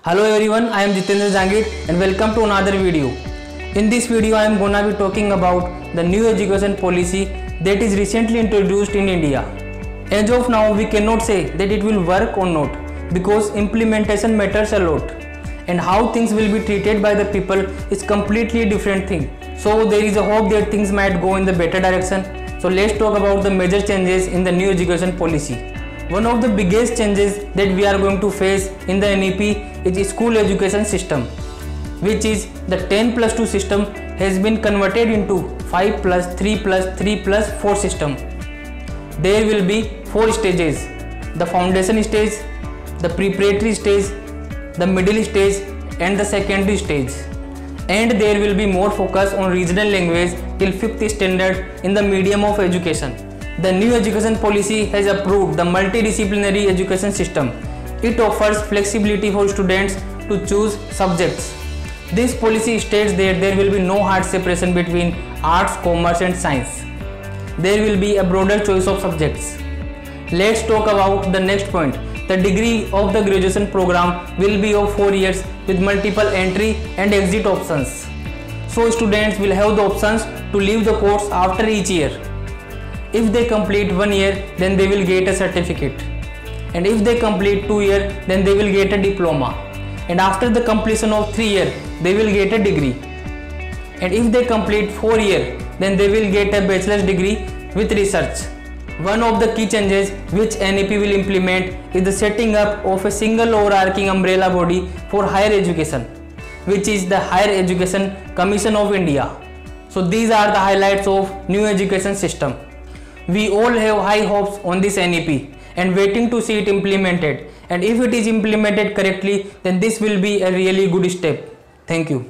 Hello everyone, I am Jitendra Jangir and welcome to another video. In this video I am gonna be talking about the new education policy that is recently introduced in India. As of now we cannot say that it will work or not because implementation matters a lot and how things will be treated by the people is completely different thing. So there is a hope that things might go in the better direction. So let's talk about the major changes in the new education policy. One of the biggest changes that we are going to face in the NEP is school education system, which is the 10+2 system has been converted into 5+3+3+4 system. There will be 4 stages: the foundation stage, the preparatory stage, the middle stage and the secondary stage. And there will be more focus on regional language till 5th standard in the medium of education. The new education policy has approved the multidisciplinary education system. It offers flexibility for students to choose subjects. This policy states that there will be no hard separation between arts, commerce and science. There will be a broader choice of subjects. Let's talk about the next point. The degree of the graduation program will be of 4 years with multiple entry and exit options. So students will have the options to leave the course after each year. If they complete 1 year, then they will get a certificate. And if they complete 2 years, then they will get a diploma. And after the completion of 3 years, they will get a degree. And if they complete 4 years, then they will get a bachelor's degree with research. One of the key changes which NEP will implement is the setting up of a single overarching umbrella body for higher education, which is the Higher Education Commission of India. So these are the highlights of new education system. We all have high hopes on this NEP and waiting to see it implemented, and if it is implemented correctly, then this will be a really good step. Thank you.